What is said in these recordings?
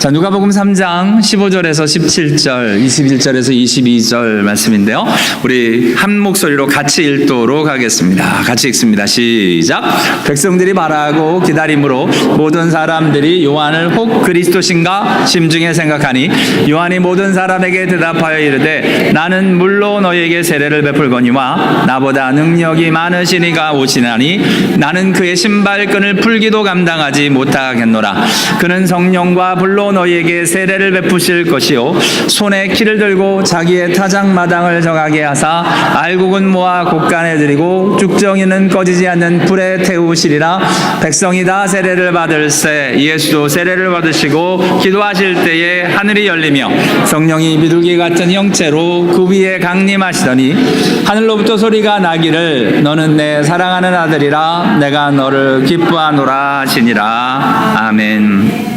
자, 누가복음 3장 15절에서 17절, 21절에서 22절 말씀인데요. 우리 한 목소리로 같이 읽도록 하겠습니다. 같이 읽습니다. 시작. 백성들이 말하고 기다림으로 모든 사람들이 요한을 혹 그리스도신가 심중에 생각하니 요한이 모든 사람에게 대답하여 이르되 나는 물로 너희에게 세례를 베풀거니와 나보다 능력이 많으신 이가 오시나니 나는 그의 신발끈을 풀기도 감당하지 못하겠노라. 그는 성령과 불로 너희에게 세례를 베푸실 것이요 손에 키를 들고 자기의 타작마당을 정하게 하사 알곡은 모아 곡간에 들이고 쭉정이는 꺼지지 않는 불에 태우시리라. 백성이 다 세례를 받을새 예수도 세례를 받으시고 기도하실 때에 하늘이 열리며 성령이 비둘기 같은 형체로 그 위에 강림하시더니 하늘로부터 소리가 나기를 너는 내 사랑하는 아들이라 내가 너를 기뻐하노라 하시니라. 아멘.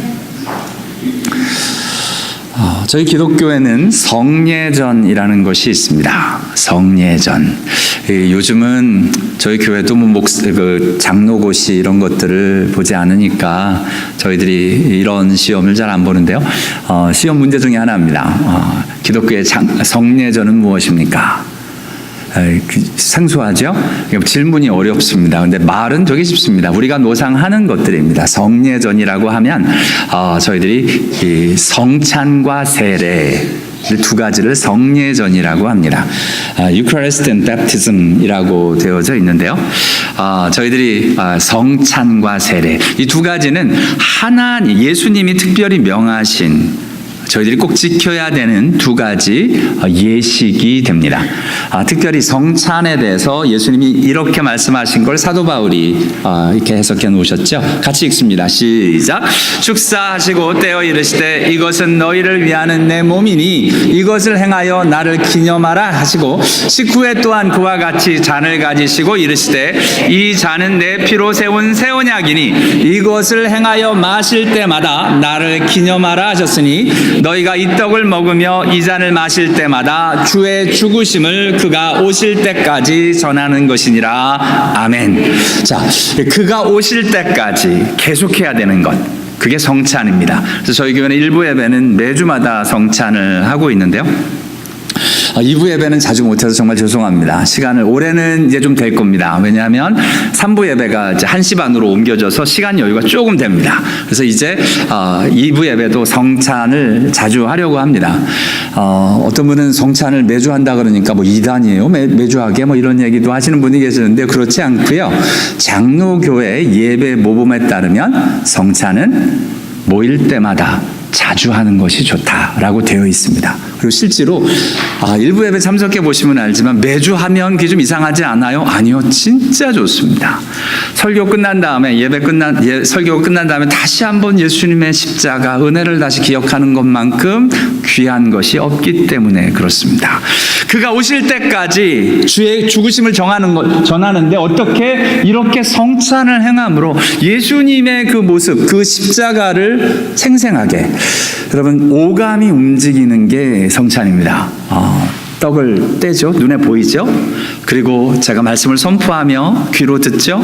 저희 기독교에는 성례전이라는 것이 있습니다. 성례전. 요즘은 저희 교회도 장로고시 이런 것들을 보지 않으니까 저희들이 이런 시험을 잘 안 보는데요. 시험 문제 중에 하나입니다. 기독교의 성례전은 무엇입니까? 생소하죠? 질문이 어렵습니다. 근데 말은 되게 쉽습니다. 우리가 노상하는 것들입니다. 성례전이라고 하면 저희들이 이 성찬과 세례 두 가지를 성례전이라고 합니다. Eucharist and Baptism이라고 되어져 있는데요. 저희들이 성찬과 세례 이 두 가지는 하나님 예수님이 특별히 명하신 저희들이 꼭 지켜야 되는 두 가지 예식이 됩니다. 특별히 성찬에 대해서 예수님이 이렇게 말씀하신 걸 사도 바울이 이렇게 해석해 놓으셨죠. 같이 읽습니다. 시작. 축사하시고 떼어 이르시되 이것은 너희를 위하는 내 몸이니 이것을 행하여 나를 기념하라 하시고 식후에 또한 그와 같이 잔을 가지시고 이르시되 이 잔은 내 피로 세운 새 언약이니 이것을 행하여 마실 때마다 나를 기념하라 하셨으니 너희가 이 떡을 먹으며 이 잔을 마실 때마다 주의 죽으심을 그가 오실 때까지 전하는 것이니라. 아멘. 자, 그가 오실 때까지 계속해야 되는 것. 그게 성찬입니다. 그래서 저희 교회는 일부 예배는 매주마다 성찬을 하고 있는데요. 2부 예배는 자주 못해서 정말 죄송합니다. 시간을 올해는 이제 좀 될 겁니다. 왜냐하면 3부 예배가 이제 1시 반으로 옮겨져서 시간 여유가 조금 됩니다. 그래서 이제 2부 예배도 성찬을 자주 하려고 합니다. 어떤 분은 성찬을 매주 한다 그러니까 뭐 이단이에요. 매주 하게 뭐 이런 얘기도 하시는 분이 계시는데 그렇지 않고요. 장로교회 예배 모범에 따르면 성찬은 모일 때마다 자주 하는 것이 좋다라고 되어 있습니다. 그리고 실제로 일부 예배 참석해 보시면 알지만 매주 하면 그게 좀 이상하지 않아요? 아니요, 진짜 좋습니다. 설교 끝난 다음에 설교가 끝난 다음에 다시 한번 예수님의 십자가 은혜를 다시 기억하는 것만큼 귀한 것이 없기 때문에 그렇습니다. 그가 오실 때까지 주의 죽으심을 전하는데 어떻게 이렇게 성찬을 행함으로 예수님의 그 모습, 그 십자가를 생생하게 여러분 오감이 움직이는 게 성찬입니다. 떡을 떼죠. 눈에 보이죠. 그리고 제가 말씀을 선포하며 귀로 듣죠.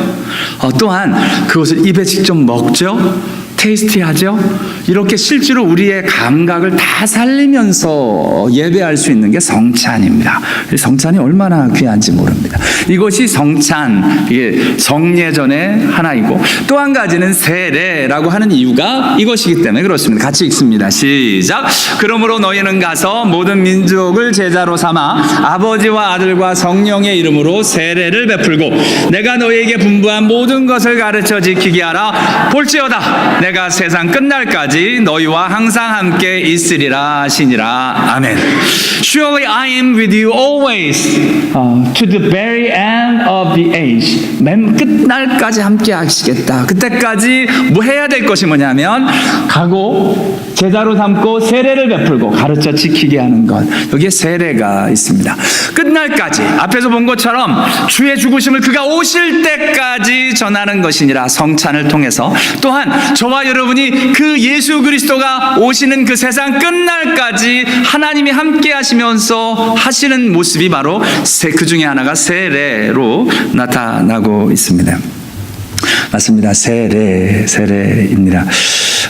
또한 그것을 입에 직접 먹죠. 테이스티하죠. 이렇게 실제로 우리의 감각을 다 살리면서 예배할 수 있는 게 성찬입니다. 성찬이 얼마나 귀한지 모릅니다. 이것이 성찬, 이게 성례전의 하나이고 또 한 가지는 세례라고 하는 이유가 이것이기 때문에 그렇습니다. 같이 읽습니다. 시작. 그러므로 너희는 가서 모든 민족을 제자로 삼아 아버지와 아들과 성령의 이름으로 세례를 베풀고 내가 너희에게 분부한 모든 것을 가르쳐 지키게 하라. 볼지어다 내가 세상 끝날까지 너희와 항상 함께 있으리라 하시니라. 아멘. Surely I am with you always to the very end of the age. 맨 끝날까지 함께 하시겠다. 그때까지 뭐 해야 될 것이 뭐냐면 가고 제자로 삼고 세례를 베풀고 가르쳐 지키게 하는 것. 여기에 세례가 있습니다. 끝날까지 앞에서 본 것처럼 주의 죽으심을 그가 오실 때까지 전하는 것이니라. 성찬을 통해서 또한 저와 여러분이 그 예수 그리스도가 오시는 그 세상 끝날까지 하나님이 함께 하시면서 하시는 모습이 바로 그 중에 하나가 세례로 나타나고 있습니다. 맞습니다. 세례입니다.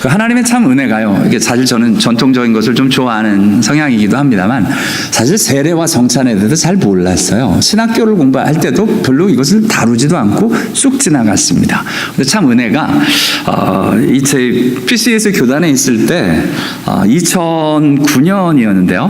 하나님의 참 은혜가요. 이게 사실 저는 전통적인 것을 좀 좋아하는 성향이기도 합니다만 사실 세례와 성찬에 대해서 잘 몰랐어요. 신학교를 공부할 때도 별로 이것을 다루지도 않고 쑥 지나갔습니다. 근데 참 은혜가 제 PCS 교단에 있을 때 2009년이었는데요.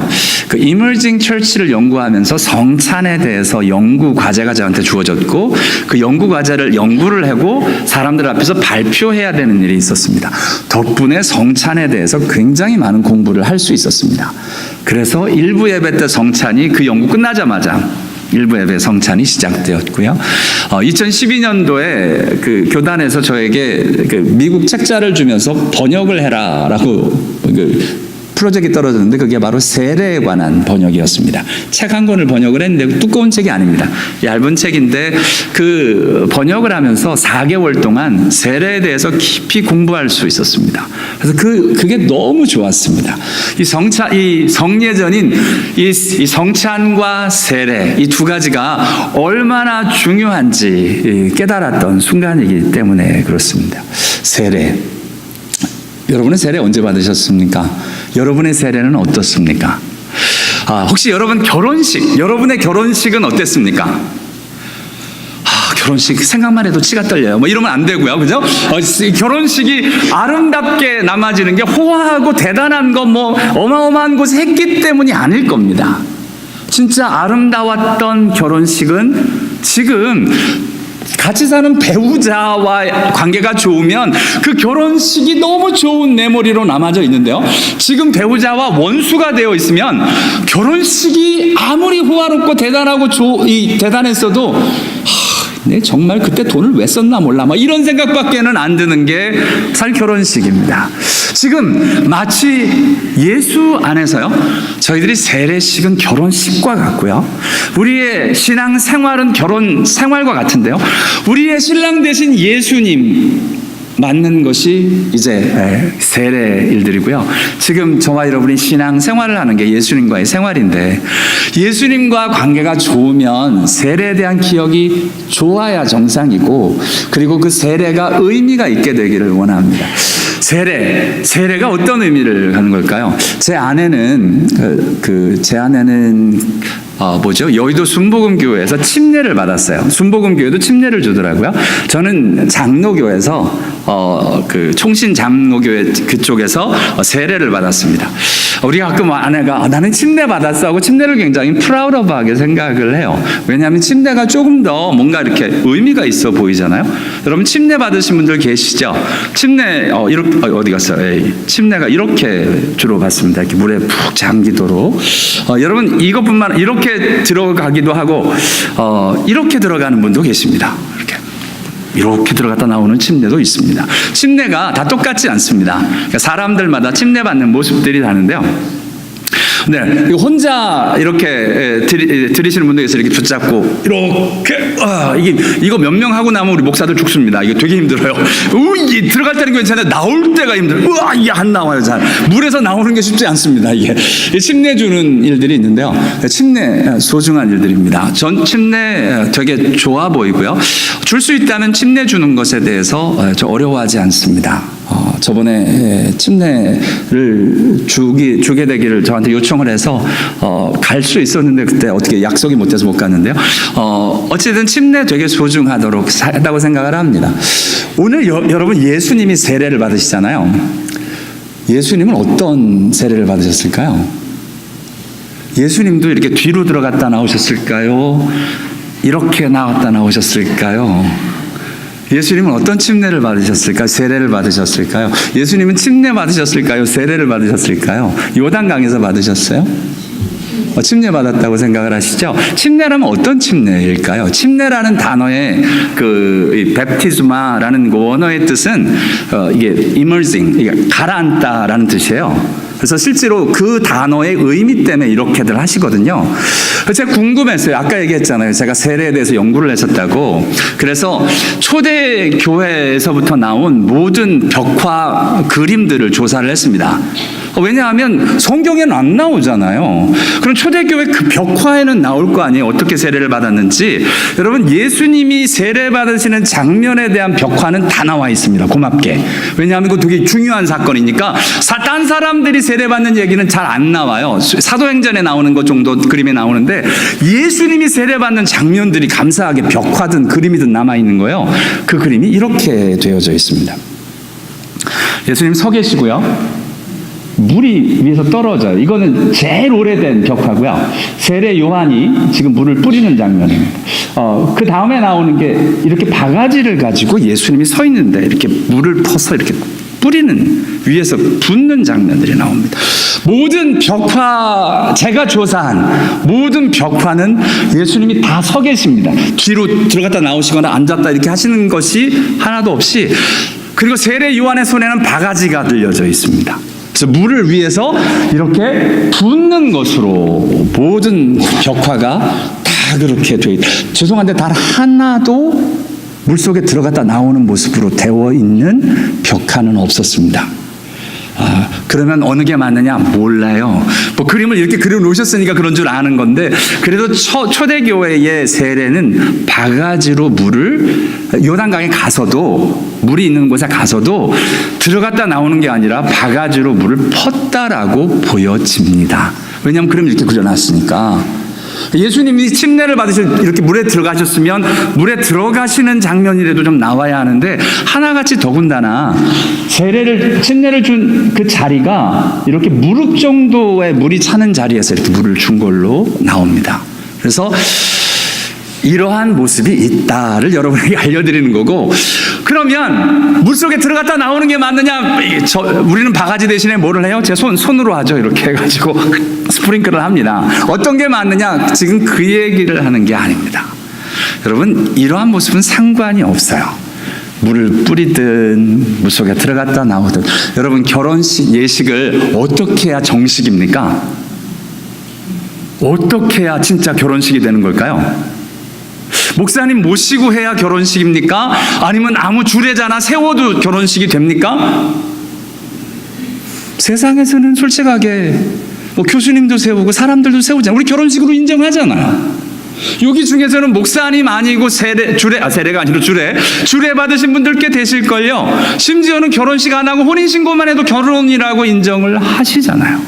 그 Emerging Church를 연구하면서 성찬에 대해서 연구 과제가 저한테 주어졌고 그 연구 과제를 연구를 하고 사람들 앞에서 발표해야 되는 일이 있었습니다. 덕분에 성찬에 대해서 굉장히 많은 공부를 할 수 있었습니다. 그래서 일부 예배 때 성찬이 그 연구 끝나자마자 일부 예배 성찬이 시작되었고요. 2012년도에 그 교단에서 저에게 그 미국 책자를 주면서 번역을 해라라고 프로젝트가 떨어졌는데 그게 바로 세례에 관한 번역이었습니다. 책 한 권을 번역을 했는데 두꺼운 책이 아닙니다. 얇은 책인데 그 번역을 하면서 4개월 동안 세례에 대해서 깊이 공부할 수 있었습니다. 그래서 그게 너무 좋았습니다. 이 성례전인 이 성찬과 세례 이 두 가지가 얼마나 중요한지 깨달았던 순간이기 때문에 그렇습니다. 세례. 여러분은 세례 언제 받으셨습니까? 여러분의 세례는 어떻습니까? 혹시 여러분의 결혼식은 어땠습니까? 결혼식 생각만 해도 치가 떨려요. 뭐 이러면 안 되고요. 그죠? 결혼식이 아름답게 남아지는 게 호화하고 대단한 거 뭐 어마어마한 곳에 했기 때문이 아닐 겁니다. 진짜 아름다웠던 결혼식은 지금 같이 사는 배우자와 관계가 좋으면 그 결혼식이 너무 좋은 메모리로 남아져 있는데요. 지금 배우자와 원수가 되어 있으면 결혼식이 아무리 호화롭고 대단하고 대단했어도 네, 정말 그때 돈을 왜 썼나 몰라 이런 생각밖에는 안 드는 게 사실 결혼식입니다. 지금 마치 예수 안에서요, 저희들이 세례식은 결혼식과 같고요, 우리의 신앙 생활은 결혼 생활과 같은데요, 우리의 신랑 되신 예수님 맞는 것이 이제 세례 일들이고요. 지금 저와 여러분이 신앙 생활을 하는 게 예수님과의 생활인데, 예수님과 관계가 좋으면 세례에 대한 기억이 좋아야 정상이고, 그리고 그 세례가 의미가 있게 되기를 원합니다. 세례가 어떤 의미를 갖는 걸까요? 제 아내는 여의도 순복음교회에서 침례를 받았어요. 순복음교회도 침례를 주더라고요. 저는 장로교에서 총신 장로교회 그쪽에서 세례를 받았습니다. 우리 가끔 아내가 나는 침례 받았어 하고 침례를 굉장히 프라우드하게 생각을 해요. 왜냐하면 침례가 조금 더 뭔가 이렇게 의미가 있어 보이잖아요. 여러분 침례 받으신 분들 계시죠? 침례 이렇게 어디 갔어요? 침례가 이렇게 주로 받습니다. 이렇게 물에 푹 잠기도록. 여러분 이것뿐만 이렇게 들어가기도 하고 이렇게 들어가는 분도 계십니다. 이렇게 들어갔다 나오는 침례도 있습니다. 침례가 다 똑같지 않습니다. 그러니까 사람들마다 침례 받는 모습들이 다른데요. 네, 혼자 이렇게 들이시는 분들 계세요. 이렇게 붙잡고 이렇게 이거 몇 명 하고 나면 우리 목사들 죽습니다. 이거 되게 힘들어요. 들어갈 때는 괜찮아요. 나올 때가 힘들어요. 이게 안 나와요. 잘 물에서 나오는 게 쉽지 않습니다. 이게 침례 주는 일들이 있는데요. 침례 소중한 일들입니다. 전 침례 되게 좋아 보이고요. 줄 수 있다면 침례 주는 것에 대해서 저 어려워하지 않습니다. 저번에 침례를 주게 되기를 저한테 요청을 해서 갈 수 있었는데 그때 어떻게 약속이 못 돼서 못 갔는데요. 어쨌든 침례 되게 소중하다고 생각을 합니다. 오늘 여러분 예수님이 세례를 받으시잖아요. 예수님은 어떤 세례를 받으셨을까요? 예수님도 이렇게 뒤로 들어갔다 나오셨을까요? 이렇게 나왔다 나오셨을까요? 예수님은 어떤 침례를 받으셨을까요? 세례를 받으셨을까요? 예수님은 침례 받으셨을까요? 세례를 받으셨을까요? 요단강에서 받으셨어요? 침례 받았다고 생각을 하시죠? 침례라면 어떤 침례일까요? 침례라는 단어의 베프티스마라는 원어의 뜻은 이게 immersing, 이게 가라앉다라는 뜻이에요. 그래서 실제로 그 단어의 의미 때문에 이렇게들 하시거든요. 제가 궁금했어요. 아까 얘기했잖아요. 제가 세례에 대해서 연구를 했었다고. 그래서 초대 교회에서부터 나온 모든 벽화 그림들을 조사를 했습니다. 왜냐하면 성경에는 안 나오잖아요. 그럼 초대교회 그 벽화에는 나올 거 아니에요. 어떻게 세례를 받았는지. 여러분, 예수님이 세례 받으시는 장면에 대한 벽화는 다 나와 있습니다. 고맙게. 왜냐하면 그거 되게 중요한 사건이니까. 딴 사람들이 세례 받는 얘기는 잘 안 나와요. 사도행전에 나오는 것 정도 그림에 나오는데 예수님이 세례 받는 장면들이 감사하게 벽화든 그림이든 남아 있는 거예요. 그 그림이 이렇게 되어져 있습니다. 예수님 서 계시고요. 물이 위에서 떨어져요. 이거는 제일 오래된 벽화고요. 세례 요한이 지금 물을 뿌리는 장면입니다. 그 다음에 나오는 게 이렇게 바가지를 가지고 예수님이 서 있는데 이렇게 물을 퍼서 이렇게 뿌리는, 위에서 붓는 장면들이 나옵니다. 모든 벽화, 제가 조사한 모든 벽화는 예수님이 다 서 계십니다. 뒤로 들어갔다 나오시거나 앉았다 이렇게 하시는 것이 하나도 없이, 그리고 세례 요한의 손에는 바가지가 들려져 있습니다. 그래서 물을 위해서 이렇게 붓는 것으로 모든 벽화가 다 그렇게 돼 있다. 죄송한데 단 하나도 물속에 들어갔다 나오는 모습으로 되어 있는 벽화는 없었습니다. 그러면 어느 게 맞느냐? 몰라요. 뭐 그림을 이렇게 그려놓으셨으니까 그런 줄 아는 건데, 그래도 초대교회의 세례는 바가지로 물을, 요단강에 가서도, 물이 있는 곳에 가서도 들어갔다 나오는 게 아니라 바가지로 물을 펐다라고 보여집니다. 왜냐하면 그림을 이렇게 그려놨으니까. 예수님이 침례를 받으실, 이렇게 물에 들어가셨으면 물에 들어가시는 장면이라도 좀 나와야 하는데, 하나같이 더군다나 침례를 준 그 자리가 이렇게 무릎 정도의 물이 차는 자리에서 이렇게 물을 준 걸로 나옵니다. 그래서 이러한 모습이 있다를 여러분에게 알려드리는 거고, 그러면 물속에 들어갔다 나오는 게 맞느냐? 우리는 바가지 대신에 뭐를 해요? 제 손으로 하죠. 이렇게 해가지고 스프링클을 합니다. 어떤 게 맞느냐? 지금 그 얘기를 하는 게 아닙니다. 여러분, 이러한 모습은 상관이 없어요. 물을 뿌리든 물속에 들어갔다 나오든. 여러분, 결혼식 예식을 어떻게 해야 정식입니까? 어떻게 해야 진짜 결혼식이 되는 걸까요? 목사님 모시고 해야 결혼식입니까? 아니면 아무 주례자나 세워도 결혼식이 됩니까? 세상에서는 솔직하게 뭐 교수님도 세우고 사람들도 세우잖아요. 우리 결혼식으로 인정하잖아요. 여기 중에서는 목사님 아니고 세례가 아니라 주례 받으신 분들 꽤 되실걸요. 심지어는 결혼식 안 하고 혼인신고만 해도 결혼이라고 인정을 하시잖아요.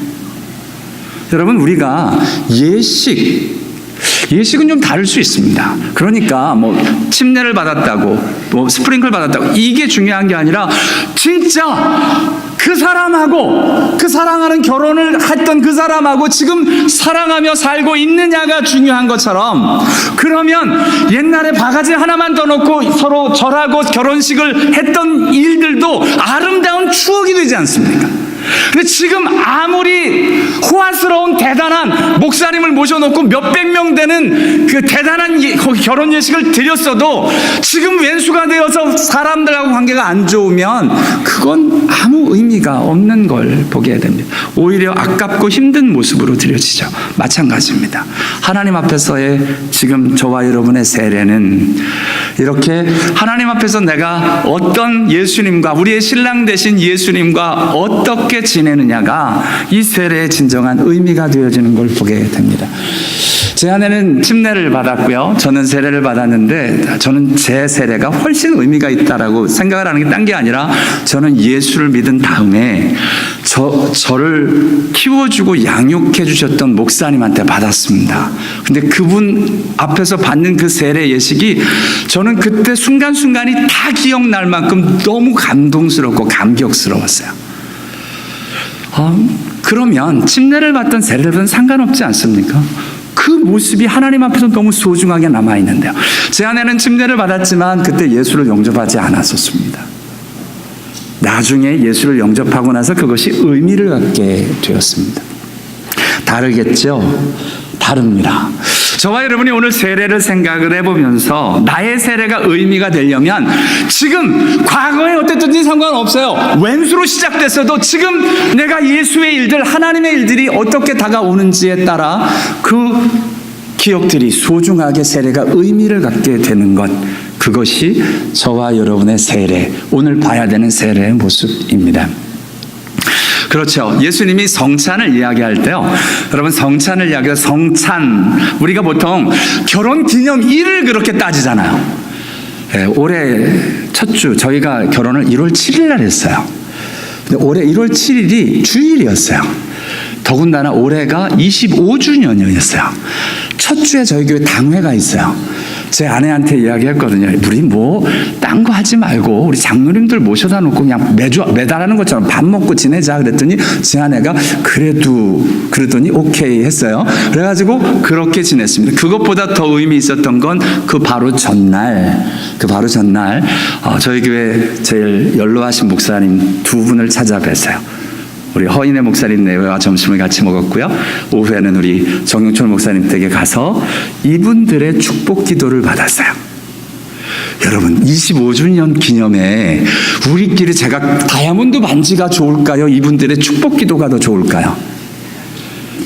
여러분, 우리가 예식은 좀 다를 수 있습니다. 그러니까 뭐 침례를 받았다고, 뭐 스프링클 받았다고, 이게 중요한 게 아니라 진짜 그 사람하고, 그 사랑하는 결혼을 했던 그 사람하고 지금 사랑하며 살고 있느냐가 중요한 것처럼, 그러면 옛날에 바가지 하나만 더 놓고 서로 절하고 결혼식을 했던 일들도 아름다운 추억이 되지 않습니까? 근데 지금 아무리 호화스러운 대단한 목사님을 모셔놓고 몇백 명 되는 그 대단한 결혼 예식을 드렸어도 지금 왼수가 되어서 사람들하고 관계가 안 좋으면 그건 아무 의미가 없는 걸 보게 됩니다. 오히려 아깝고 힘든 모습으로 드려지죠. 마찬가지입니다. 하나님 앞에서의 지금 저와 여러분의 세례는 이렇게 하나님 앞에서 내가 어떤 예수님과, 우리의 신랑 되신 예수님과 어떻게 지내느냐가 이 세례의 진정한 의미가 되어지는 걸 보게 됩니다. 제 아내는 침례를 받았고요. 저는 세례를 받았는데, 저는 제 세례가 훨씬 의미가 있다라고 생각을 하는 게 딴 게 아니라, 저는 예수를 믿은 다음에 저를 키워주고 양육해 주셨던 목사님한테 받았습니다. 근데 그분 앞에서 받는 그 세례 예식이 저는 그때 순간순간이 다 기억날 만큼 너무 감동스럽고 감격스러웠어요. 그러면 침례를 받던 세례를 받던 상관없지 않습니까? 그 모습이 하나님 앞에서 너무 소중하게 남아있는데요. 제 아내는 침례를 받았지만 그때 예수를 영접하지 않았었습니다. 나중에 예수를 영접하고 나서 그것이 의미를 갖게 되었습니다. 다르겠죠? 다릅니다. 저와 여러분이 오늘 세례를 생각을 해보면서 나의 세례가 의미가 되려면 지금 과거에 어땠든지 상관없어요. 왼수로 시작됐어도 지금 내가 예수의 일들, 하나님의 일들이 어떻게 다가오는지에 따라 그 기억들이 소중하게 세례가 의미를 갖게 되는 것, 그것이 저와 여러분의 세례, 오늘 봐야 되는 세례의 모습입니다. 그렇죠. 예수님이 성찬을 이야기할 때요. 여러분 성찬을 이야기할 때 성찬 우리가 보통 결혼 기념일을 그렇게 따지잖아요. 네, 올해 첫 주 저희가 결혼을 1월 7일 날 했어요. 근데 올해 1월 7일이 주일이었어요. 더군다나 올해가 25주년이었어요. 첫 주에 저희 교회 당회가 있어요. 제 아내한테 이야기했거든요. 우리 뭐 딴 거 하지 말고 우리 장로님들 모셔다 놓고 그냥 매달 하는 것처럼 밥 먹고 지내자 그랬더니 제 아내가 그러더니 오케이 했어요. 그래가지고 그렇게 지냈습니다. 그것보다 더 의미 있었던 건 그 바로 전날 저희 교회 제일 연로하신 목사님 두 분을 찾아뵀어요. 우리 허인혜 목사님 내외와 점심을 같이 먹었고요. 오후에는 우리 정용철 목사님 댁에 가서 이분들의 축복 기도를 받았어요. 여러분 25주년 기념에 우리끼리 제가 다이아몬드 반지가 좋을까요? 이분들의 축복 기도가 더 좋을까요?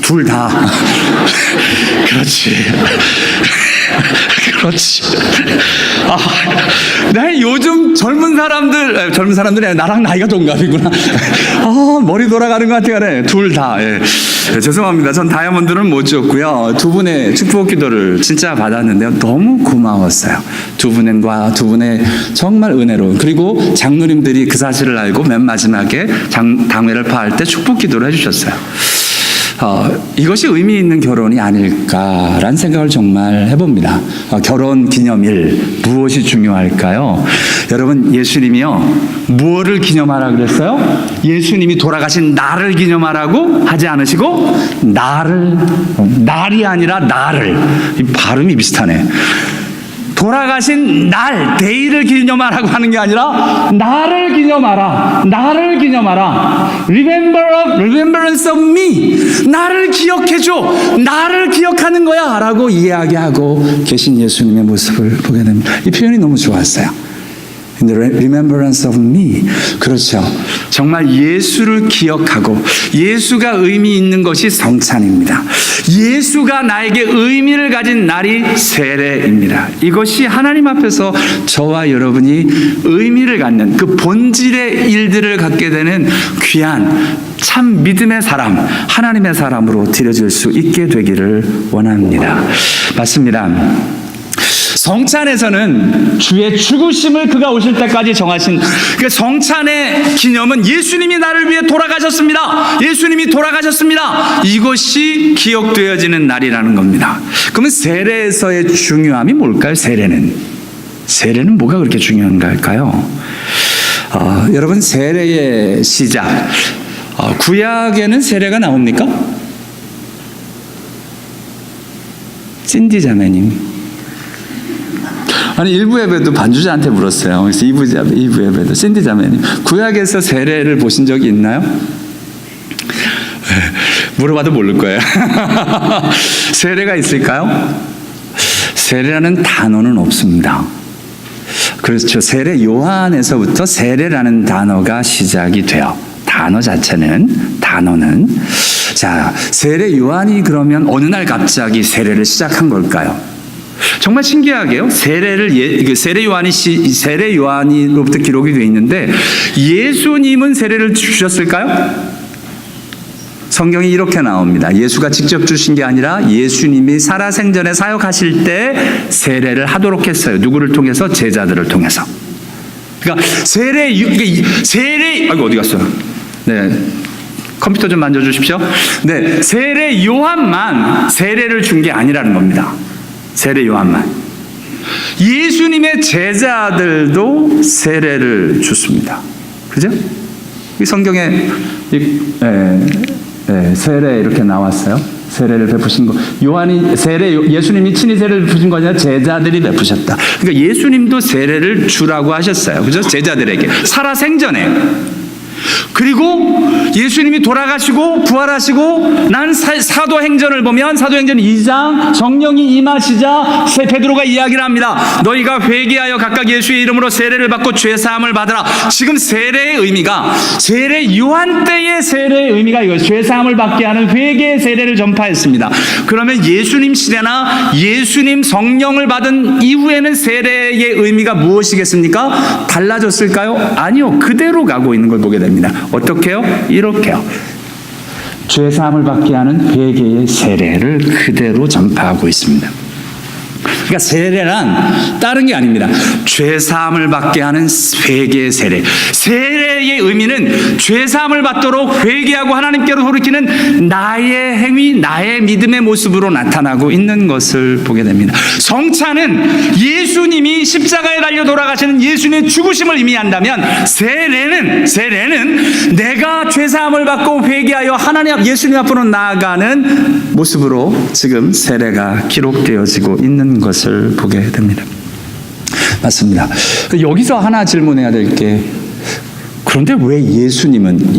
둘 다. 그렇지. 그렇지. 나 요즘 젊은 사람들이 아니라 나랑 나이가 동갑이구나. 머리 돌아가는 것 같아요. 둘 다. 예. 죄송합니다. 전 다이아몬드는 못 줬고요. 두 분의 축복 기도를 진짜 받았는데요. 너무 고마웠어요. 두 분의 정말 은혜로운. 그리고 장로님들이 그 사실을 알고 맨 마지막에 당회를 파할 때 축복 기도를 해주셨어요. 이것이 의미 있는 결혼이 아닐까라는 생각을 정말 해봅니다. 결혼 기념일 무엇이 중요할까요? 여러분 예수님이요 무엇을 기념하라 그랬어요? 예수님이 돌아가신 날을 기념하라고 하지 않으시고 날이 아니라 나를. 이 발음이 비슷하네. 돌아가신 날, 데이를 기념하라고 하는 게 아니라 나를 기념하라. Remembrance of me. 나를 기억해줘. 나를 기억하는 거야. 라고 이야기하고 계신 예수님의 모습을 보게 됩니다. 이 표현이 너무 좋았어요. In the remembrance of me. 그렇죠. 정말 예수를 기억하고 예수가 의미 있는 것이 성찬입니다. 예수가 나에게 의미를 가진 날이 세례입니다. 이것이 하나님 앞에서 저와 여러분이 의미를 갖는 그 본질의 일들을 갖게 되는 귀한 참 믿음의 사람, 하나님의 사람으로 드려질 수 있게 되기를 원합니다. 맞습니다. 성찬에서는 주의 죽으심을 그가 오실 때까지 정하신 그 성찬의 기념은 예수님이 나를 위해 돌아가셨습니다. 예수님이 돌아가셨습니다. 이것이 기억되어지는 날이라는 겁니다. 그러면 세례에서의 중요함이 뭘까요? 세례는 뭐가 그렇게 중요한 걸까요? 여러분 세례의 시작 구약에는 세례가 나옵니까? 신디 자매님 아니 1부 예배도 반주자한테 물었어요. 그래서 2부 예배도 신디 자매님 구약에서 세례를 보신 적이 있나요? 물어봐도 모를 거예요. 세례가 있을까요? 세례라는 단어는 없습니다. 그렇죠. 세례 요한에서부터 세례라는 단어가 시작이 돼요. 단어는 자 세례 요한이 그러면 어느 날 갑자기 세례를 시작한 걸까요? 정말 신기하게요. 세례 요한이로부터 기록이 되어 있는데 예수님은 세례를 주셨을까요? 성경이 이렇게 나옵니다. 예수가 직접 주신 게 아니라 예수님이 살아생전에 사역하실 때 세례를 하도록 했어요. 누구를 통해서? 제자들을 통해서. 그러니까 아이고 어디 갔어요? 네. 컴퓨터 좀 만져주십시오. 네. 세례 요한만 세례를 준 게 아니라는 겁니다. 세례 요한만. 예수님의 제자들도 세례를 줬습니다. 그죠? 이 성경에 세례 이렇게 나왔어요. 세례를 베푸신 거. 예수님이 친히 세례를 베푸신 거 아니라 제자들이 베푸셨다. 그러니까 예수님도 세례를 주라고 하셨어요. 그죠? 제자들에게. 살아생전에. 그리고 예수님이 돌아가시고 부활하시고 난 사도행전을 보면 사도행전 2장 성령이 임하시자 베드로가 이야기를 합니다. 너희가 회개하여 각각 예수의 이름으로 세례를 받고 죄사함을 받으라. 지금 세례의 의미가 세례 요한 때의 세례의 의미가 이거예요. 죄사함을 받게 하는 회개의 세례를 전파했습니다. 그러면 예수님 시대나 예수님 성령을 받은 이후에는 세례의 의미가 무엇이겠습니까? 달라졌을까요? 아니요. 그대로 가고 있는 걸 보게 됩니다. 됩니다. 어떻게요? 이렇게요. 죄사함을 받게 하는 회개의 세례를 그대로 전파하고 있습니다. 그러니까 세례란 다른 게 아닙니다. 죄사함을 받게 하는 회개의 세례. 세례의 의미는 죄사함을 받도록 회개하고 하나님께로 돌이키는 나의 행위, 나의 믿음의 모습으로 나타나고 있는 것을 보게 됩니다. 성찬은 예수님이 십자가에 달려 돌아가시는 예수님의 죽으심을 의미한다면 세례는 내가 죄사함을 받고 회개하여 하나님 예수님 앞으로 나아가는 모습으로 지금 세례가 기록되어지고 있는 것을 보게 됩니다. 맞습니다. 여기서 하나 질문해야 될 게, 그런데 왜 예수님은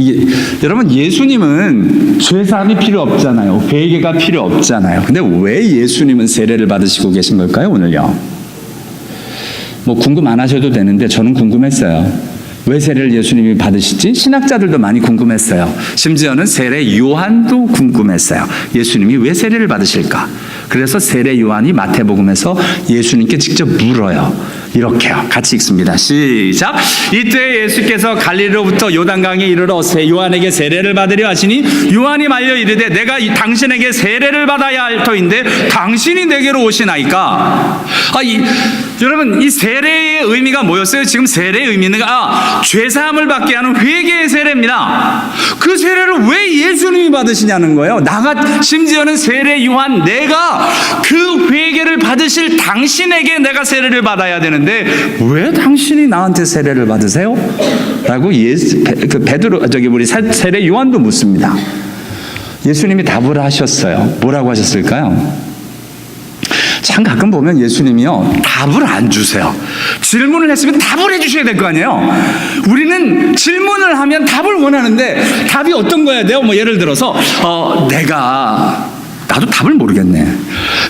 여러분 예수님은 죄사함이 필요 없잖아요. 회개가 필요 없잖아요. 근데 왜 예수님은 세례를 받으시고 계신 걸까요? 오늘요. 뭐 궁금 안 하셔도 되는데 저는 궁금했어요. 왜 세례를 예수님이 받으시지? 신학자들도 많이 궁금했어요. 심지어는 세례 요한도 궁금했어요. 예수님이 왜 세례를 받으실까? 그래서 세례 요한이 마태복음에서 예수님께 직접 물어요. 이렇게요. 같이 읽습니다. 시작. 이때 예수께서 갈릴리로부터 요단강에 이르러 요한에게 세례를 받으려 하시니 요한이 말려 이르되 내가 당신에게 세례를 받아야 할 터인데 당신이 내게로 오시나이까. 여러분 이 세례의 의미가 뭐였어요? 지금 세례의 의미는 죄사함을 받게 하는 회개의 세례입니다. 그 세례를 왜 예수님이 받으시냐는 거예요. 심지어는 세례 요한 내가 그 회개를 받으실 당신에게 내가 세례를 받아야 되는데 왜 당신이 나한테 세례를 받으세요? 라고 베드로 우리 세례 요한도 묻습니다. 예수님이 답을 하셨어요. 뭐라고 하셨을까요? 참 가끔 보면 예수님이요 답을 안 주세요. 질문을 했으면 답을 해주셔야 될 거 아니에요. 우리는 질문을 하면 답을 원하는데 답이 어떤 거야? 내가 뭐 예를 들어서 나도 답을 모르겠네.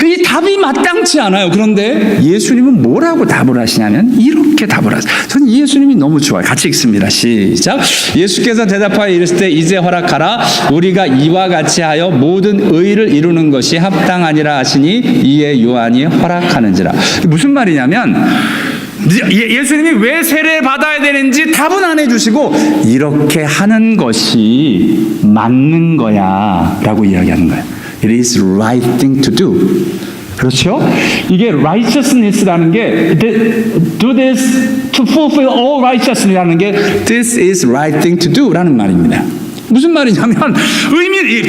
이 답이 마땅치 않아요. 그런데 예수님은 뭐라고 답을 하시냐면 이렇게 답을 하세요. 저는 이 예수님이 너무 좋아요. 같이 읽습니다. 시작. 예수께서 대답하여 이르시되 이제 허락하라. 우리가 이와 같이 하여 모든 의를 이루는 것이 합당하니라 하시니 이에 요한이 허락하는지라. 무슨 말이냐면 예수님이 왜 세례 받아야 되는지 답은 안 해주시고 이렇게 하는 것이 맞는 거야 라고 이야기하는 거예요. It is right thing to do. 그렇죠? 이게 righteousness라는 게 do this to fulfill all righteousness라는 게 this is right thing to do 라는 말입니다. 무슨 말이냐면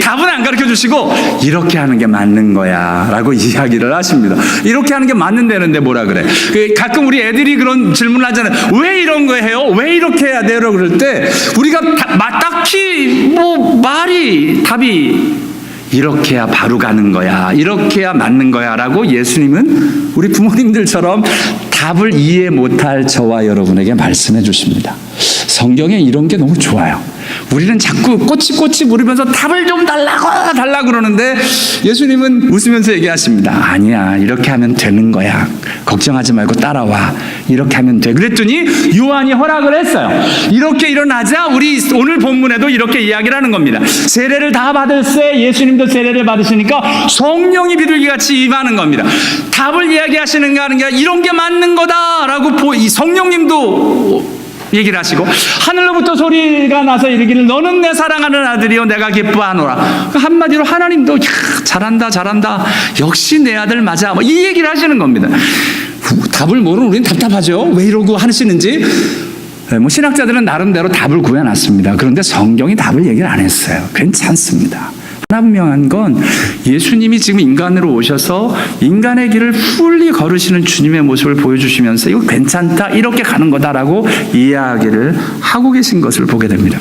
답은 안 가르쳐 주시고 이렇게 하는 게 맞는 거야 라고 이야기를 하십니다. 이렇게 하는 게 맞는다는데 뭐라 그래? 가끔 우리 애들이 그런 질문을 하잖아요. 왜 이런 거 해요? 왜 이렇게 해야 돼요? 그럴 때 우리가 딱히 답이 이렇게 해야 바로 가는 거야, 이렇게 해야 맞는 거야 라고 예수님은 우리 부모님들처럼 답을 이해 못할 저와 여러분에게 말씀해 주십니다. 성경에 이런 게 너무 좋아요. 우리는 자꾸 꼬치꼬치 물으면서 답을 좀 달라고 그러는데 예수님은 웃으면서 얘기하십니다. 아니야, 이렇게 하면 되는 거야. 걱정하지 말고 따라와. 이렇게 하면 돼. 그랬더니 요한이 허락을 했어요. 이렇게 일어나자 우리 오늘 본문에도 이렇게 이야기를 하는 겁니다. 세례를 다 받을세. 예수님도 세례를 받으시니까 성령이 비둘기같이 임하는 겁니다. 답을 이야기하시는가 하는 게 이런 게 맞는 거다라고 이 성령님도 얘기를 하시고 하늘로부터 소리가 나서 이르기를 너는 내 사랑하는 아들이요 내가 기뻐하노라. 한마디로 하나님도 잘한다 역시 내 아들 맞아 이 얘기를 하시는 겁니다. 답을 모르는 우리는 답답하죠. 왜 이러고 하시는지. 신학자들은 나름대로 답을 구해놨습니다. 그런데 성경이 답을 얘기를 안 했어요. 괜찮습니다. 하나 분명한 건 예수님이 지금 인간으로 오셔서 인간의 길을 풀리 걸으시는 주님의 모습을 보여주시면서 이거 괜찮다 이렇게 가는 거다라고 이야기를 하고 계신 것을 보게 됩니다.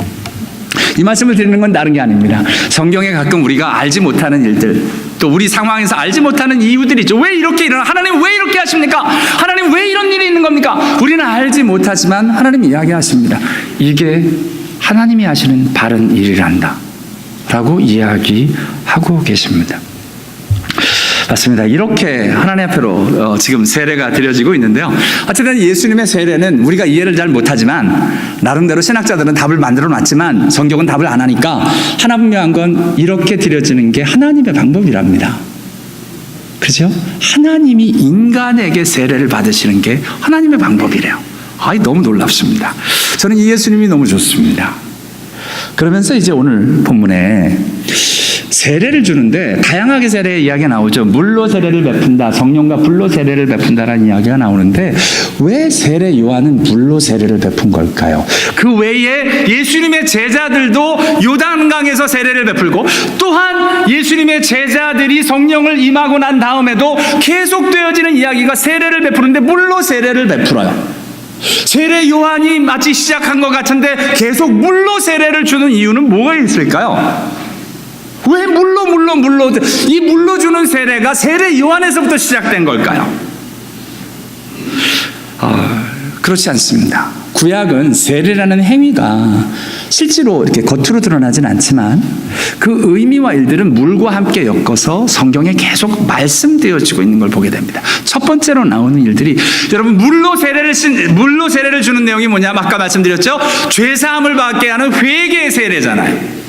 이 말씀을 드리는 건 다른 게 아닙니다. 성경에 가끔 우리가 알지 못하는 일들 또 우리 상황에서 알지 못하는 이유들이 있죠. 왜 이렇게 일어나? 하나님 왜 이렇게 하십니까? 하나님 왜 이런 일이 있는 겁니까? 우리는 알지 못하지만 하나님 이야기하십니다. 이게 하나님이 하시는 바른 일이란다 라고 이야기하고 계십니다. 맞습니다. 이렇게 하나님 앞으로 지금 세례가 드려지고 있는데요. 어쨌든 예수님의 세례는 우리가 이해를 잘 못하지만 나름대로 신학자들은 답을 만들어 놨지만 성경은 답을 안 하니까 하나 분명한 건 이렇게 드려지는 게 하나님의 방법이랍니다. 그렇죠? 하나님이 인간에게 세례를 받으시는 게 하나님의 방법이래요. 너무 놀랍습니다. 저는 이 예수님이 너무 좋습니다. 그러면서 이제 오늘 본문에 세례를 주는데 다양하게 세례의 이야기가 나오죠. 물로 세례를 베푼다, 성령과 불로 세례를 베푼다라는 이야기가 나오는데 왜 세례 요한은 물로 세례를 베푼 걸까요? 그 외에 예수님의 제자들도 요단강에서 세례를 베풀고 또한 예수님의 제자들이 성령을 임하고 난 다음에도 계속되어지는 이야기가 세례를 베푸는데 물로 세례를 베풀어요. 세례 요한이 마치 시작한 것 같은데 계속 물로 세례를 주는 이유는 뭐가 있을까요? 왜 물로 이 물로 주는 세례가 세례 요한에서부터 시작된 걸까요? 그렇지 않습니다. 구약은 세례라는 행위가 실제로 이렇게 겉으로 드러나진 않지만 그 의미와 일들은 물과 함께 엮어서 성경에 계속 말씀되어지고 있는 걸 보게 됩니다. 첫 번째로 나오는 일들이 여러분 물로 세례를 주는 내용이 뭐냐? 아까 말씀드렸죠? 죄 사함을 받게 하는 회개의 세례잖아요.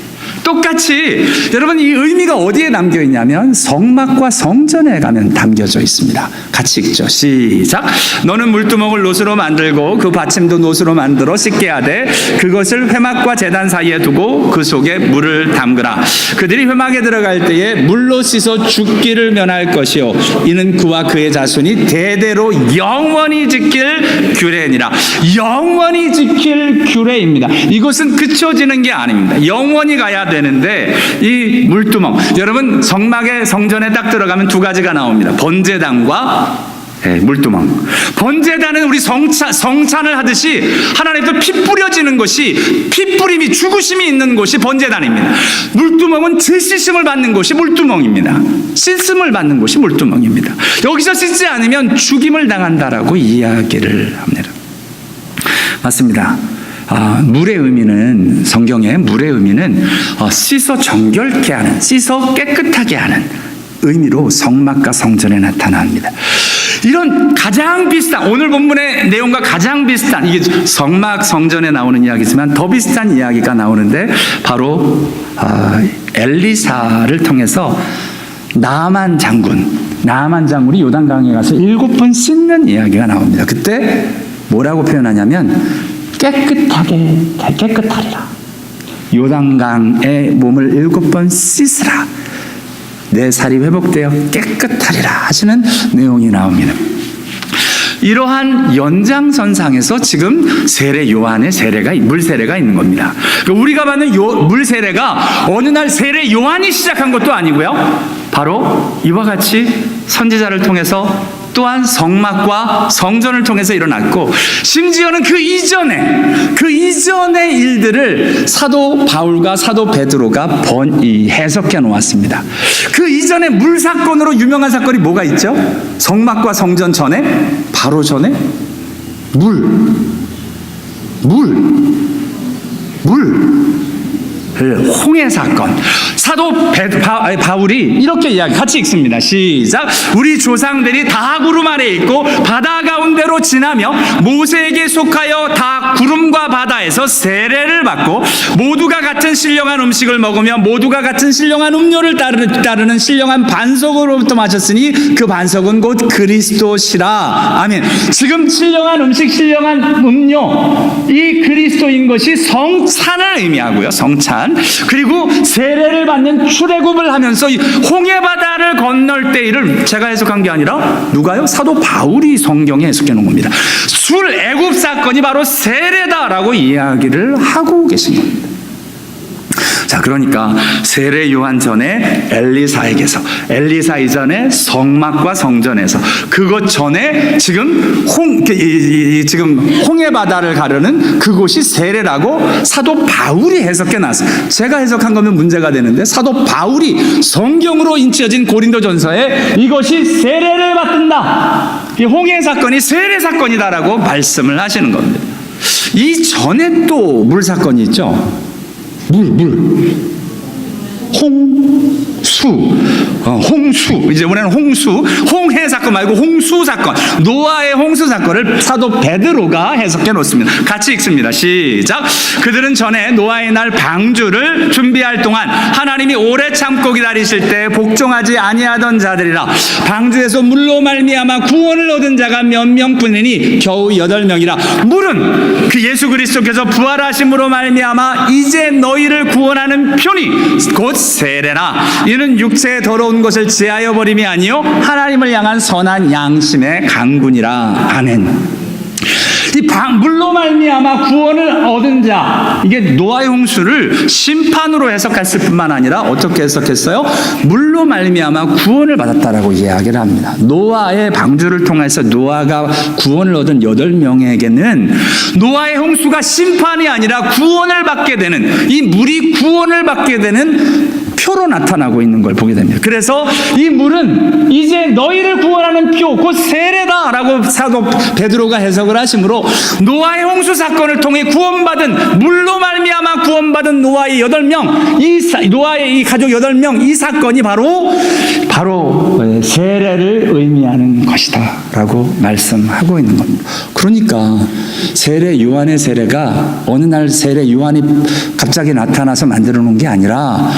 똑같이 여러분 이 의미가 어디에 담겨 있냐면 성막과 성전에 가면 담겨져 있습니다. 같이 읽죠. 시작. 너는 물두멍을 노수로 만들고 그 받침도 노수로 만들어 씻게 하되 그것을 회막과 제단 사이에 두고 그 속에 물을 담그라. 그들이 회막에 들어갈 때에 물로 씻어 죽기를 면할 것이요 이는 그와 그의 자손이 대대로 영원히 지킬 규례니라. 영원히 지킬 규례입니다. 이것은 그쳐지는 게 아닙니다. 영원히 가야 되는데 이 물두멍, 여러분 성막의 성전에 딱 들어가면 두 가지가 나옵니다. 번제단과 물두멍. 번제단은 우리 성찬을 하듯이 하나님께 피 뿌려지는 것이, 피 뿌림이 죽으심이 있는 곳이 번제단입니다. 물두멍은 죄 씻음을 받는 곳이 물두멍입니다. 씻음을 받는 곳이 물두멍입니다. 여기서 씻지 않으면 죽임을 당한다라고 이야기를 합니다. 맞습니다. 물의 의미는, 성경의 물의 의미는 씻어 정결케 하는, 씻어 깨끗하게 하는 의미로 성막과 성전에 나타납니다. 이런 가장 비슷한, 오늘 본문의 내용과 가장 비슷한, 이게 성막 성전에 나오는 이야기지만 더 비슷한 이야기가 나오는데 바로 엘리사를 통해서 나아만 장군이 요단강에 가서 7번 씻는 이야기가 나옵니다. 그때 뭐라고 표현하냐면 깨끗하리라. 요단강에 몸을 7번 씻으라. 내 살이 회복되어 깨끗하리라 하시는 내용이 나옵니다. 이러한 연장선상에서 지금 세례 요한의 세례가, 물세례가 있는 겁니다. 우리가 받는 물세례가 어느 날 세례 요한이 시작한 것도 아니고요. 바로 이와 같이 선지자를 통해서 또한 성막과 성전을 통해서 일어났고, 심지어는 그 이전의 일들을 사도 바울과 사도 베드로가 해석해 놓았습니다. 그 이전에 물 사건으로 유명한 사건이 뭐가 있죠? 성막과 성전 전에, 바로 전에 홍해 사건. 사도 바울이 이렇게 이야기, 같이 읽습니다. 시작. 우리 조상들이 다 구름 아래 있고 바다 가운데로 지나며 모세에게 속하여 다 구름과 바다에서 세례를 받고 모두가 같은 신령한 음식을 먹으며 모두가 같은 신령한 음료를 따르는 신령한 반석으로부터 마셨으니 그 반석은 곧 그리스도시라. 아멘. 지금 신령한 음식, 신령한 음료, 이 그리스도인 것이 성찬을 의미하고요. 성찬. 그리고 세례를 받는 출애굽을 하면서 이 홍해 바다를 건널 때 일을 제가 해석한 게 아니라 누가요? 사도 바울이 성경에 해석해 놓은 겁니다. 출애굽 사건이 바로 세례다라고 이야기를 하고 계신 겁니다. 자, 그러니까 세례 요한 전에 엘리사에게서, 엘리사 이전에 성막과 성전에서, 그것 전에 지금 홍해 바다를 가르는 그곳이 세례라고 사도 바울이 해석해 놨어요. 제가 해석한 거면 문제가 되는데 사도 바울이 성경으로 인치어진 고린도전서에 이것이 세례를 받는다, 이 홍해 사건이 세례 사건이다라고 말씀을 하시는 겁니다. 이 전에 또 물 사건이 있죠. 홍수. 홍수, 이제 이번에는 홍해 사건 말고 홍수 사건, 노아의 홍수 사건을 사도 베드로가 해석해 놓습니다. 같이 읽습니다. 시작. 그들은 전에 노아의 날 방주를 준비할 동안 하나님이 오래 참고 기다리실 때 복종하지 아니하던 자들이라. 방주에서 물로 말미암아 구원을 얻은 자가 몇 명뿐이니 겨우 8명이라. 물은 그 예수 그리스도께서 부활하심으로 말미암아 이제 너희를 구원하는 표니 곧 세례라. 이는 육체의 더러운 것을 제하여 버림이 아니요 하나님을 향한 선한 양심의 강군이라. 아멘. 이 물로 말미암아 구원을 얻은 자, 이게 노아의 홍수를 심판으로 해석했을 뿐만 아니라 어떻게 해석했어요? 물로 말미암아 구원을 받았다라고 이야기를 합니다. 노아의 방주를 통해서 노아가 구원을 얻은 8명에게는 노아의 홍수가 심판이 아니라 구원을 받게 되는, 이 물이 구원을 받게 되는 표로 나타나고 있는 걸 보게 됩니다. 그래서 이 물은 이제 너희를 구원하는 표, 곧 세례다라고 사도 베드로가 해석을 하시므로 노아의 홍수 사건을 통해 구원받은, 물로 말미암아 구원받은 노아의 8명, 노아의 이 가족 8명, 이 사건이 바로 세례를 의미하는 것이다라고 말씀하고 있는 겁니다. 그러니까 요한의 세례가 어느 날 요한이 갑자기 나타나서 만들어 놓은 게 아니라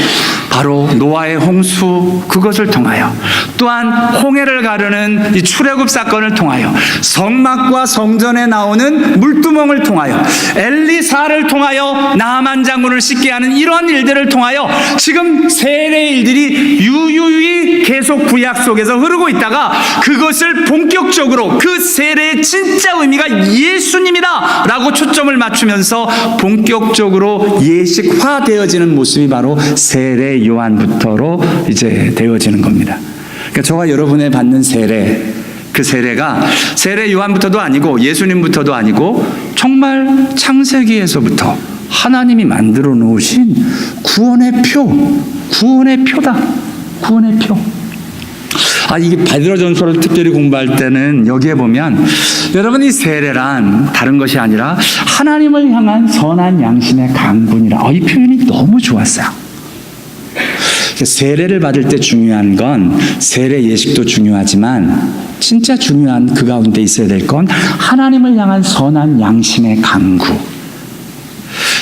바로 노아의 홍수, 그것을 통하여, 또한 홍해를 가르는 이 출애굽 사건을 통하여, 성막과 성전에 나오는 물두멍을 통하여, 엘리사를 통하여 나아만 장군을 씻게 하는 이러한 일들을 통하여 지금 세례의 일들이 유유히 계속 구약 속에서 흐르고 있다가 그것을 본격적으로 그 세례의 진짜 의미가 예수님이다 라고 초점을 맞추면서 본격적으로 예식화되어지는 모습이 바로 세례 요한부터로 이제 되어지는 겁니다. 그러니까 저와 여러분의 받는 세례, 그 세례가 세례 요한부터도 아니고 예수님부터도 아니고 정말 창세기에서부터 하나님이 만들어 놓으신 구원의 표다. 구원의 표. 이게 베드로전서를 특별히 공부할 때는 여기에 보면 여러분, 이 세례란 다른 것이 아니라 하나님을 향한 선한 양심의 강군이라. 이 표현이 너무 좋았어요. 세례를 받을 때 중요한 건 세례 예식도 중요하지만 진짜 중요한 그 가운데 있어야 될 건 하나님을 향한 선한 양심의 강구.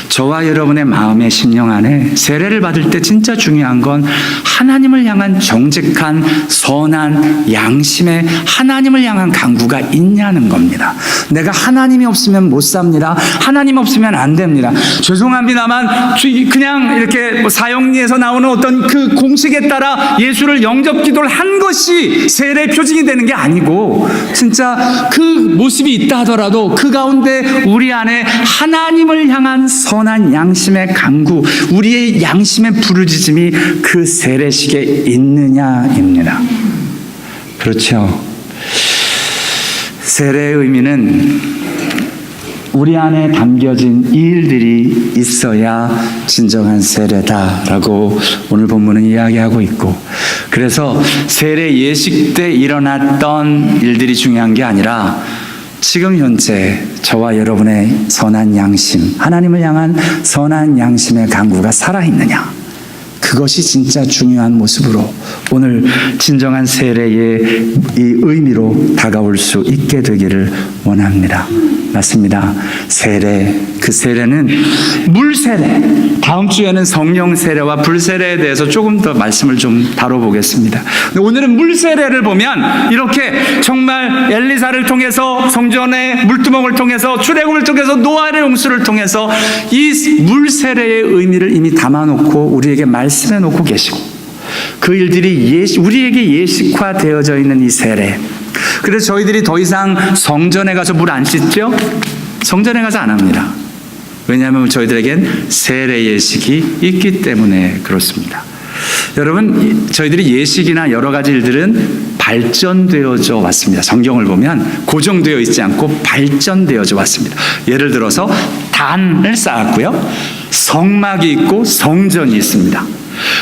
저와 여러분의 마음의 심령 안에 세례를 받을 때 진짜 중요한 건 하나님을 향한 정직한 선한 양심의, 하나님을 향한 강구가 있냐는 겁니다. 내가 하나님이 없으면 못 삽니다. 하나님 없으면 안 됩니다. 죄송합니다만 그냥 이렇게 사형리에서 나오는 어떤 그 공식에 따라 예수를 영접 기도를 한 것이 세례 표징이 되는 게 아니고, 진짜 그 모습이 있다 하더라도 그 가운데 우리 안에 하나님을 향한 선한 양심의 강구, 우리의 양심의 부르짖음이 그 세례식에 있느냐입니다. 그렇죠. 세례의 의미는 우리 안에 담겨진 이 일들이 있어야 진정한 세례다라고 오늘 본문은 이야기하고 있고, 그래서 세례 예식 때 일어났던 일들이 중요한 게 아니라 지금 현재 저와 여러분의 선한 양심, 하나님을 향한 선한 양심의 강구가 살아있느냐, 그것이 진짜 중요한 모습으로 오늘 진정한 세례의 이 의미로 다가올 수 있게 되기를 원합니다. 맞습니다. 세례, 그 세례는 물세례, 다음 주에는 성령 세례와 불세례에 대해서 조금 더 말씀을 좀 다뤄보겠습니다. 오늘은 물세례를 보면 이렇게 정말 엘리사를 통해서, 성전의 물두멍을 통해서, 출애굽을 통해서, 노아의 홍수를 통해서 이 물세례의 의미를 이미 담아놓고 우리에게 말씀해 놓고 계시고, 그 일들이 우리에게 예식화되어져 있는 이 세례. 그래서 저희들이 더 이상 성전에 가서 물 안 씻죠? 성전에 가서 안 합니다. 왜냐하면 저희들에겐 세례 예식이 있기 때문에 그렇습니다. 여러분, 저희들이 예식이나 여러 가지 일들은 발전되어져 왔습니다. 성경을 보면 고정되어 있지 않고 발전되어져 왔습니다. 예를 들어서 단을 쌓았고요, 성막이 있고 성전이 있습니다.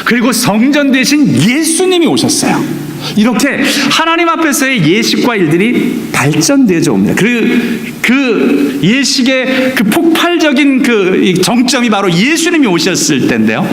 그리고 성전 대신 예수님이 오셨어요. 이렇게 하나님 앞에서의 예식과 일들이 발전되어져 옵니다. 그 예식의 그 폭발적인 그 정점이 바로 예수님이 오셨을 때인데요.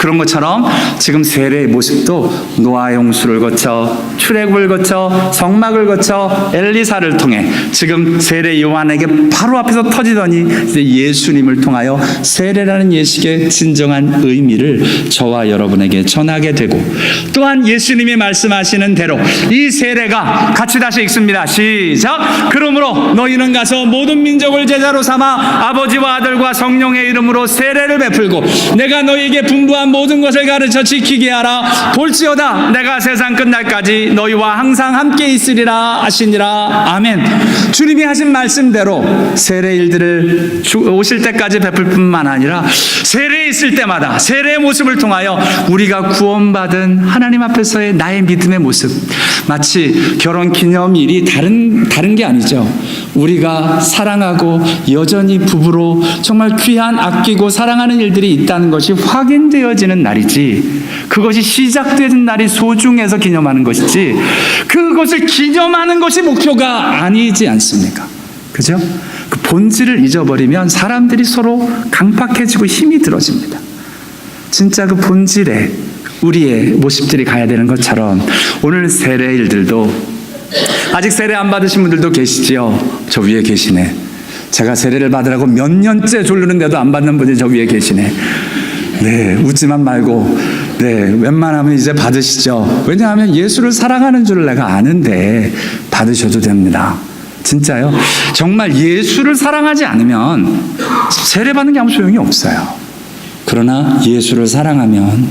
그런 것처럼 지금 세례의 모습도 노아 홍수를 거쳐 출애굽을 거쳐 성막을 거쳐 엘리사를 통해 지금 세례 요한에게 바로 앞에서 터지더니 이제 예수님을 통하여 세례라는 예식의 진정한 의미를 저와 여러분에게 전하게 되고, 또한 예수님이 말씀하시는 대로 이 세례가 같이 다시 읽습니다. 시작. 그러므로 너희는 가서 모든 민족을 제자로 삼아 아버지와 아들과 성령의 이름으로 세례를 베풀고 내가 너희에게 분부한 모든 것을 가르쳐 지키게 하라. 볼지어다 내가 세상 끝날까지 너희와 항상 함께 있으리라 하시니라. 아멘. 주님이 하신 말씀대로 세례 일들을 오실 때까지 베풀 뿐만 아니라 세례에 있을 때마다 세례의 모습을 통하여 우리가 구원받은 하나님 앞에서의 나의 믿음의 모습, 마치 결혼 기념일이 다른 게 아니죠. 우리가 사랑하고 여전히 부부로 정말 귀한 아끼고 사랑하는 일들이 있다는 것이 확인되어지는 날이지, 그것이 시작되는 날이 소중해서 기념하는 것이지 그것을 기념하는 것이 목표가 아니지 않습니까? 그죠? 그 본질을 잊어버리면 사람들이 서로 강팍해지고 힘이 들어집니다. 진짜 그 본질에 우리의 모습들이 가야 되는 것처럼 오늘 세례 일들도, 아직 세례 안 받으신 분들도 계시지요. 저 위에 계시네. 제가 세례를 받으라고 몇 년째 졸르는데도 안 받는 분이 저 위에 계시네. 네, 웃지만 말고, 네, 웬만하면 이제 받으시죠. 왜냐하면 예수를 사랑하는 줄 내가 아는데 받으셔도 됩니다. 진짜요. 정말 예수를 사랑하지 않으면 세례 받는 게 아무 소용이 없어요. 그러나 예수를 사랑하면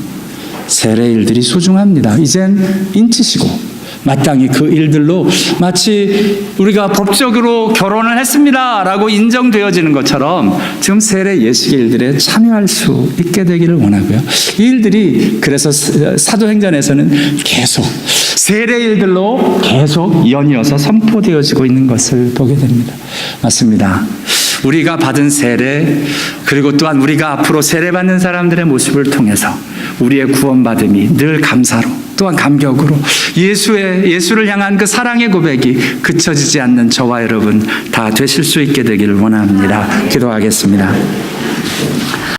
세례 일들이 소중합니다. 이젠 인치시고 마땅히 그 일들로 마치 우리가 법적으로 결혼을 했습니다라고 인정되어지는 것처럼 지금 세례 예식의 일들에 참여할 수 있게 되기를 원하고요. 이 일들이 그래서 사도행전에서는 계속 세례 일들로 계속 연이어서 선포되어지고 있는 것을 보게 됩니다. 맞습니다. 우리가 받은 세례, 그리고 또한 우리가 앞으로 세례받는 사람들의 모습을 통해서 우리의 구원받음이 늘 감사로, 또한 감격으로 예수를 향한 그 사랑의 고백이 그쳐지지 않는 저와 여러분 다 되실 수 있게 되기를 원합니다. 기도하겠습니다.